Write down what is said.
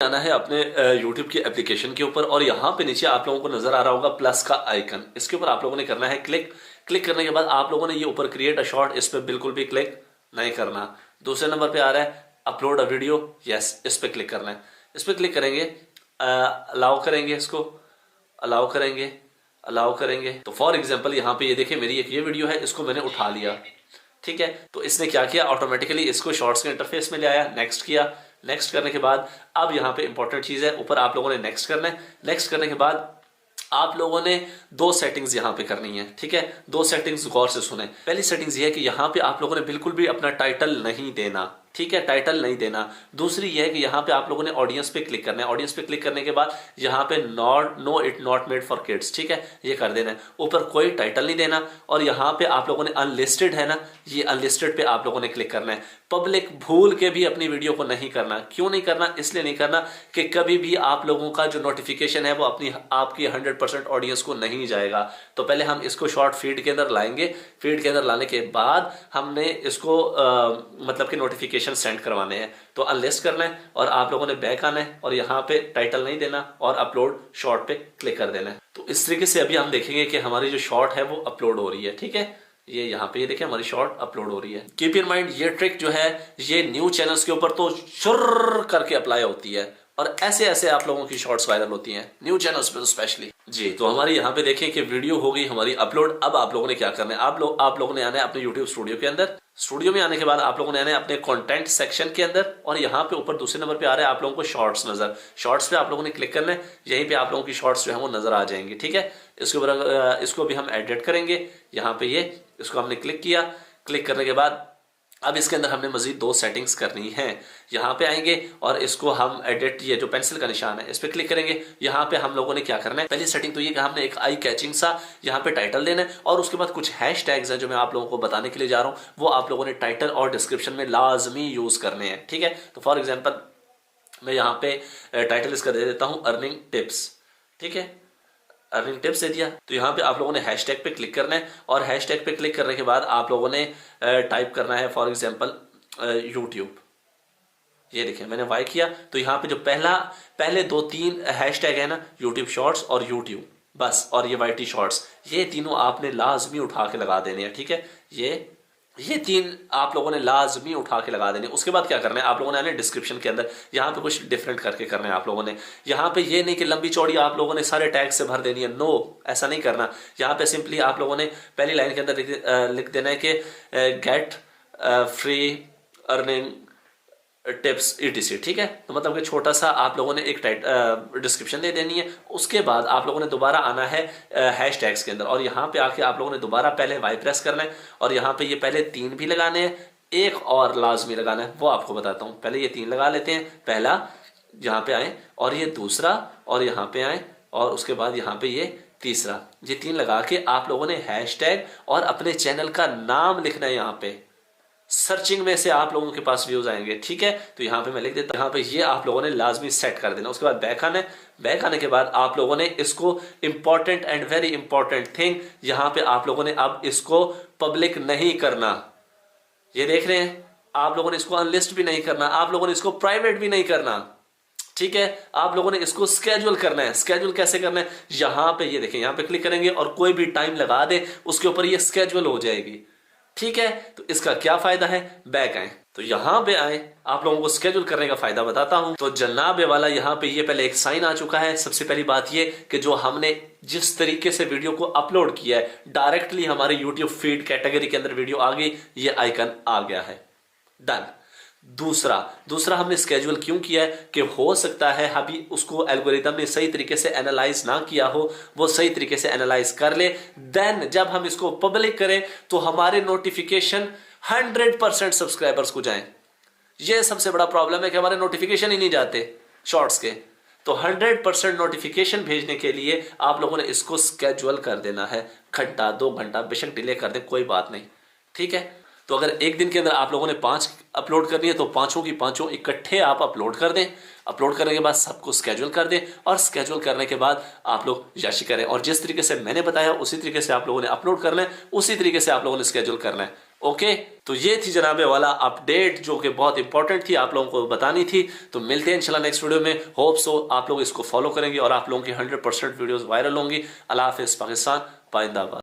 आना है अपने YouTube की एप्लीकेशन के ऊपर और यहाँ पे नीचे आप लोगों को नजर आ रहा होगा प्लस का आइकन। इसके ऊपर आप लोगों ने करना है क्लिक। क्लिक करने के बाद आप लोगों ने ये ऊपर क्रिएट अ शॉर्ट, इस पर बिल्कुल भी क्लिक नहीं करना। दूसरे नंबर पे आ रहा है अपलोड अ वीडियो, यस इस पर क्लिक करना है। इस पर क्लिक करेंगे, अलाउ करेंगे, इसको अलाउ करेंगे, अलाउ करेंगे। तो फॉर एग्जाम्पल यहाँ पे ये देखिए मेरी एक ये वीडियो है, इसको मैंने उठा लिया, ठीक है। तो इसने क्या किया, ऑटोमेटिकली इसको शॉर्ट्स के इंटरफेस में ले आया। नेक्स्ट किया। नेक्स्ट करने के बाद अब यहाँ पे इंपॉर्टेंट चीज है, ऊपर आप लोगों ने नेक्स्ट करना है। नेक्स्ट करने के बाद आप लोगों ने दो सेटिंग्स यहाँ पे करनी है, ठीक है। दो सेटिंग्स गौर से सुने। पहली सेटिंग्स ये है कि यहाँ पे आप लोगों ने बिल्कुल भी अपना टाइटल नहीं देना, ठीक है, टाइटल नहीं देना। दूसरी ये है कि यहाँ पे आप लोगों ने ऑडियंस पे क्लिक करना है। ऑडियंस पे क्लिक करने के बाद यहाँ पे no it not made for kids, ठीक है, ये कर देना है। ऊपर कोई टाइटल नहीं देना और यहाँ पे आप लोगों ने अनलिस्टेड है ना, ये अनलिस्टेड पे आप लोगों ने क्लिक करना है। पब्लिक भूल के भी अपनी वीडियो को नहीं करना। क्यों नहीं करना, इसलिए नहीं करना कि कभी भी आप लोगों का जो नोटिफिकेशन है वो अपनी आपकी 100% ऑडियंस को नहीं जाएगा। तो पहले हम इसको शॉर्ट फीड के अंदर लाएंगे। फीड के अंदर लाने के बाद हमने इसको मतलब कि नोटिफिकेशन सेंड करवाने हैं। तो अनलिस्ट करना है और आप लोगों ने बैक आना है और यहाँ पे टाइटल नहीं देना और अपलोड शॉर्ट पे क्लिक कर देना है। तो इस तरीके से अभी हम देखेंगे कि हमारी जो शॉर्ट है वो अपलोड हो रही है, ठीक है। ये यहाँ पे ये देखिए हमारी शॉर्ट अपलोड हो रही है। कीप इन माइंड ये ट्रिक जो है ये न्यू चैनल्स के ऊपर तो शुर करके अप्लाई होती है और ऐसे ऐसे आप लोगों की शॉर्ट्स वायरल होती हैं न्यू चैनल्स पे स्पेशली जी। तो हमारी यहाँ पे देखें कि वीडियो हो गई हमारी अपलोड। अब आप लोगों ने क्या करना है, आप लोगों ने आना है अपने YouTube स्टूडियो के अंदर। स्टूडियो में आने के बाद आप लोगों ने आना है अपने कंटेंट सेक्शन के अंदर और यहाँ पे ऊपर दूसरे नंबर पे आ रहा है आप लोगों को शॉर्ट्स नजर। शॉर्ट्स पे आप लोगों ने क्लिक करना है, यहीं पे आप लोगों की शॉर्ट्स जो है वो नजर आ जाएंगी, ठीक है। इसके ऊपर इसको भी हम एडिट करेंगे। यहाँ पे ये इसको हमने क्लिक किया। क्लिक करने के बाद अब इसके अंदर हमने मजीद दो सेटिंग्स करनी है। यहाँ पे आएंगे और इसको हम एडिट, ये जो पेंसिल का निशान है इस पे क्लिक करेंगे। यहाँ पे हम लोगों ने क्या करना है, पहली सेटिंग तो ये कि हमने एक आई कैचिंग सा यहाँ पे टाइटल देना है और उसके बाद कुछ हैशटैग्स हैं जो मैं आप लोगों को बताने के लिए जा रहा हूँ, वो आप लोगों ने टाइटल और डिस्क्रिप्शन में लाजमी यूज करने हैं, ठीक है। तो फॉर एग्जाम्पल मैं यहाँ पे टाइटल इसका दे देता हूँ अर्निंग टिप्स, ठीक है, अर्निंग टिप्स दे दिया। तो यहाँ पे आप लोगों ने हैशटैग पे क्लिक करना है और हैशटैग पे क्लिक करने के बाद आप लोगों ने टाइप करना है फॉर एग्जांपल यूट्यूब। ये देखिए मैंने वाई किया तो यहाँ पे जो पहले दो तीन हैशटैग है ना, यूट्यूब शॉर्ट्स और यूट्यूब बस, और ये वाईटी शॉर्ट्स, ये तीनों आपने लाजमी उठा के लगा देने हैं, ठीक है। ये तीन आप लोगों ने लाजमी उठा के लगा देने। उसके बाद क्या करना है, आप लोगों ने आने डिस्क्रिप्शन के अंदर यहाँ पे कुछ डिफरेंट करके करना है आप लोगों ने। यहाँ पे ये नहीं कि लंबी चौड़ी आप लोगों ने सारे टैग से भर देनी है, नो ऐसा नहीं करना। यहाँ पे सिंपली आप लोगों ने पहली लाइन के अंदर लिख देना है कि get free earning tips etc, ठीक है। तो मतलब कि छोटा सा आप लोगों ने एक डिस्क्रिप्शन दे देनी है। उसके बाद आप लोगों ने दोबारा आना है हैशटैग्स के अंदर और यहाँ पे आके आप लोगों ने दोबारा पहले वाई प्रेस करना है और यहाँ पे ये पहले तीन भी लगाने हैं, एक और लाजमी लगाना है, वो आपको बताता हूँ। पहले ये तीन लगा लेते हैं, पहला यहाँ पे आए और ये दूसरा और यहाँ पे आए और उसके बाद यहाँ पे ये तीसरा। ये तीन लगा के आप लोगों ने हैशटैग और अपने चैनल का नाम लिखना है। यहाँ पे सर्चिंग में से आप लोगों के पास व्यूज आएंगे, ठीक है। तो यहाँ पे मैं लिख देता हूँ, यहाँ पे ये आप लोगों ने लाजमी सेट कर देना। उसके बाद बैक आना है। बैक आने के बाद आप लोगों ने इसको important and very important thing, यहाँ पे आप लोगों ने अब इसको पब्लिक नहीं करना। ये देख रहे हैं, आप लोगों ने इसको अनलिस्ट भी नहीं करना, आप लोगों ने इसको प्राइवेट भी नहीं करना, ठीक है। आप लोगों ने इसको स्केड्यूल करना है। स्केड्यूल कैसे करना है, यहाँ पे ये देखें, यहाँ पे क्लिक करेंगे और कोई भी टाइम लगा दे उसके ऊपर ये स्केड्यूल हो जाएगी, ठीक है। तो इसका क्या फायदा है, बैक आए तो यहाँ पे आए, आप लोगों को स्केड्यूल करने का फायदा बताता हूं। तो जनाबे वाला यहाँ पे ये पहले एक साइन आ चुका है। सबसे पहली बात ये कि जो हमने जिस तरीके से वीडियो को अपलोड किया है डायरेक्टली हमारे यूट्यूब फीड कैटेगरी के अंदर वीडियो आ गई, ये आइकन आ गया है, डन। दूसरा हमने स्केड्यूल क्यों किया है कि हो सकता है अभी उसको एल्गोरिथम ने सही तरीके से एनालाइज ना किया हो, वो सही तरीके से एनालाइज कर ले, देन जब हम इसको पब्लिक करें तो हमारे नोटिफिकेशन 100% सब्सक्राइबर्स को जाएं। ये सबसे बड़ा प्रॉब्लम है कि हमारे नोटिफिकेशन ही नहीं जाते शॉर्ट्स के। तो 100% नोटिफिकेशन भेजने के लिए आप लोगों ने इसको स्केड्यूल कर देना है, घंटा 2 घंटा बेशक डिले कर दें, कोई बात नहीं, ठीक है। तो अगर एक दिन के अंदर आप लोगों ने 5 अपलोड करनी है तो पांचों की पांचों इकट्ठे आप अपलोड कर दें। अपलोड करने के बाद सबको स्केड्यूल कर दें और स्केड्यूल करने के बाद आप लोग याशी करें और जिस तरीके से मैंने बताया उसी तरीके से आप लोगों ने अपलोड करना है, उसी तरीके से आप लोगों ने स्केड्यूल करना है। ओके, तो ये थी जनाबे वाला अपडेट जो कि बहुत इंपॉर्टेंट थी, आप लोगों को बतानी थी। तो मिलते हैं इंशाल्लाह नेक्स्ट वीडियो में। होप सो आप लोग इसको फॉलो करेंगे और आप लोगों की 100% वीडियोस वायरल होंगी। अल्लाह हाफिज़, पाकिस्तान पाइंदाबाद।